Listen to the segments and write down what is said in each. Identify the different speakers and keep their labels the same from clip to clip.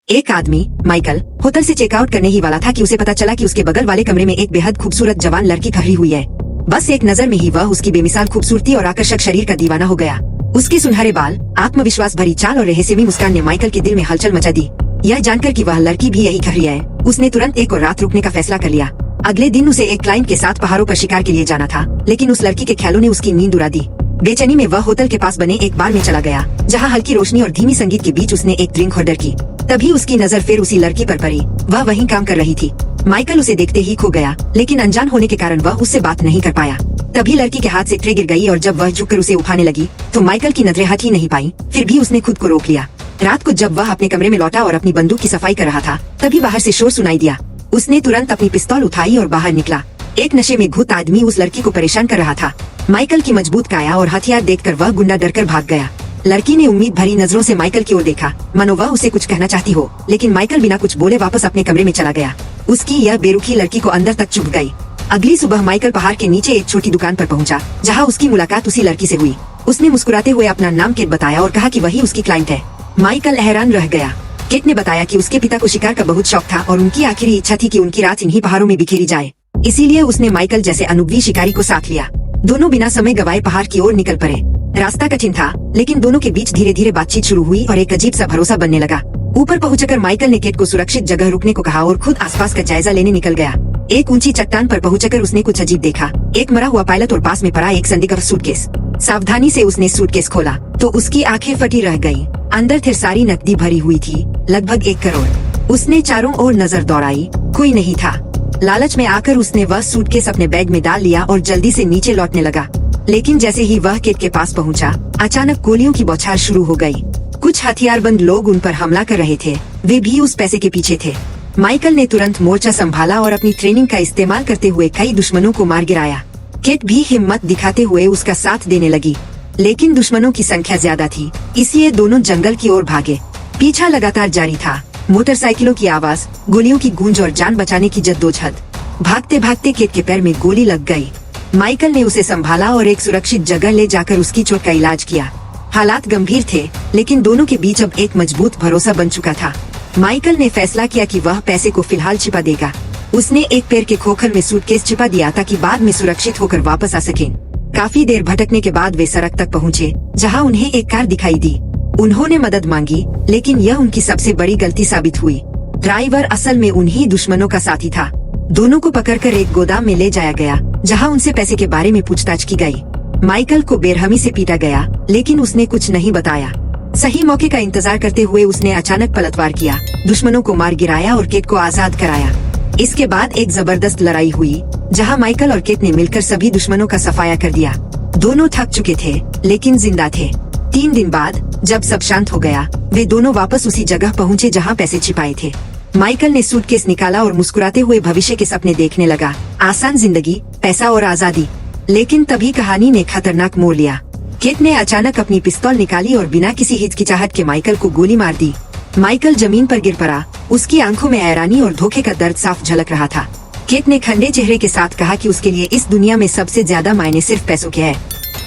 Speaker 1: एक आदमी Michael hotel से चेकआउट करने ही वाला था कि उसे पता चला कि उसके बगल वाले कमरे में एक बेहद खूबसूरत जवान लड़की खड़ी हुई है। बस एक नजर में ही वह उसकी बेमिसाल खूबसूरती और आकर्षक शरीर का दीवाना हो गया। उसके सुनहरे बाल, आत्मविश्वास भरी चाल और रहस्यमयी मुस्कान ने माइकल के दिल में हलचल मचा दी। यह जानकर कि वह लड़की भी यही खड़ी है, उसने तुरंत एक और रात रुकने का फैसला कर लिया। अगले दिन उसे एक क्लाइंट के साथ पहाड़ों पर शिकार के लिए जाना था, लेकिन उस लड़की के ख्यालों ने उसकी नींद उड़ा दी। बेचैनी में वह होटल के पास बने एक बार में चला गया, जहां हल्की रोशनी और धीमी संगीत के बीच उसने एक ड्रिंक ऑर्डर की। तभी उसकी नजर फिर उसी लड़की पर पड़ी। वह वहीं काम कर रही थी। माइकल उसे देखते ही खो गया, लेकिन अनजान होने के कारण वह उससे बात नहीं कर पाया। तभी लड़की के हाथ से ट्रे गिर गई और जब वह झुककर उसे उठाने लगी तो माइकल की नजरें हट ही नहीं पाई। फिर भी उसने खुद को रोक लिया। रात को जब वह अपने कमरे में लौटा और अपनी बंदूक की सफाई कर रहा था, तभी बाहर से शोर सुनाई दिया। उसने तुरंत अपनी पिस्तौल उठाई और बाहर निकला। एक नशे में धुत आदमी उस लड़की को परेशान कर रहा था। माइकल की मजबूत काया और हथियार देखकर वह गुंडा डरकर भाग गया। लड़की ने उम्मीद भरी नजरों से माइकल की ओर देखा, मानो वह उसे कुछ कहना चाहती हो, लेकिन माइकल बिना कुछ बोले वापस अपने कमरे में चला गया। उसकी यह बेरुखी लड़की को अंदर तक चुभ गई। अगली सुबह माइकल पहाड़ के नीचे एक छोटी दुकान पर पहुंचा, जहां उसकी मुलाकात उसी लड़की से हुई। उसने मुस्कुराते हुए अपना नाम केट बताया और कहा कि वही उसकी क्लाइंट है। माइकल हैरान रह गया। केट ने बताया कि उसके पिता को शिकार का बहुत शौक था और उनकी आखिरी इच्छा थी कि उनकी रात इन्हीं पहाड़ों में बिखेरी जाए। इसीलिए उसने माइकल जैसे अनुभवी शिकारी को साथ लिया। दोनों बिना समय गवाए पहाड़ की ओर निकल पड़े। रास्ता कठिन था, लेकिन दोनों के बीच धीरे धीरे बातचीत शुरू हुई और एक अजीब सा भरोसा बनने लगा। ऊपर पहुंचकर माइकल ने केट को सुरक्षित जगह रुकने को कहा और खुद आसपास का जायजा लेने निकल गया। एक ऊंची चट्टान पर पहुंचकर उसने कुछ अजीब देखा, एक मरा हुआ पायलट और पास में पड़ा एक संदिग्ध सूटकेस। सावधानी से उसने सूटकेस खोला तो उसकी आंखें फटी रह गईं। अंदर ढेर सारी नकदी भरी हुई थी, लगभग 1 करोड़। उसने चारों ओर नजर दौड़ाई, कोई नहीं था। लालच में आकर उसने वह सूटकेस अपने बैग में डाल लिया और जल्दी से नीचे लौटने लगा। लेकिन जैसे ही वह केट के पास पहुंचा, अचानक गोलियों की बौछार शुरू हो गई। कुछ हथियारबंद लोग उन पर हमला कर रहे थे। वे भी उस पैसे के पीछे थे। माइकल ने तुरंत मोर्चा संभाला और अपनी ट्रेनिंग का इस्तेमाल करते हुए कई दुश्मनों को मार गिराया। केट भी हिम्मत दिखाते हुए उसका साथ देने लगी, लेकिन दुश्मनों की संख्या ज्यादा थी, इसलिए दोनों जंगल की ओर भागे। पीछा लगातार जारी था। मोटरसाइकिलों की आवाज, गोलियों की गूंज और जान बचाने की जद्दोजहद। भागते भागते केट के पैर में गोली लग गई। माइकल ने उसे संभाला और एक सुरक्षित जगह ले जाकर उसकी चोट का इलाज किया। हालात गंभीर थे, लेकिन दोनों के बीच अब एक मजबूत भरोसा बन चुका था। माइकल ने फैसला किया कि वह पैसे को फिलहाल छिपा देगा। उसने एक पैर के खोखल में सूटकेस छिपा दिया ताकि बाद में सुरक्षित होकर वापस आ सकें। काफी देर भटकने के बाद वे सड़क तक पहुँचे, जहाँ उन्हें एक कार दिखाई दी। उन्होंने मदद मांगी, लेकिन यह उनकी सबसे बड़ी गलती साबित हुई। ड्राइवर असल में उन्हीं दुश्मनों का साथी था। दोनों को पकड़कर एक गोदाम में ले जाया गया, जहां उनसे पैसे के बारे में पूछताछ की गई। माइकल को बेरहमी से पीटा गया, लेकिन उसने कुछ नहीं बताया। सही मौके का इंतजार करते हुए उसने अचानक पलटवार किया, दुश्मनों को मार गिराया और केट को आजाद कराया। इसके बाद एक जबरदस्त लड़ाई हुई, जहां माइकल और केट ने मिलकर सभी दुश्मनों का सफाया कर दिया। दोनों थक चुके थे, लेकिन जिंदा थे। 3 दिन बाद जब सब शांत हो गया, वे दोनों वापस उसी जगह पहुँचे जहाँ पैसे छिपाए थे। माइकल ने सूटकेस निकाला और मुस्कुराते हुए भविष्य के सपने देखने लगा, आसान जिंदगी, पैसा और आजादी। लेकिन तभी कहानी ने खतरनाक मोड़ लिया। केट ने अचानक अपनी पिस्तौल निकाली और बिना किसी हिचकिचाहट के माइकल को गोली मार दी। माइकल जमीन पर गिर पड़ा। उसकी आंखों में हैरानी और धोखे का दर्द साफ झलक रहा था। केट ने ठंडे चेहरे के साथ कहा कि उसके लिए इस दुनिया में सबसे ज्यादा मायने सिर्फ पैसों के हैं,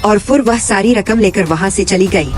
Speaker 1: और फिर वह सारी रकम लेकर वहाँ से चली गई।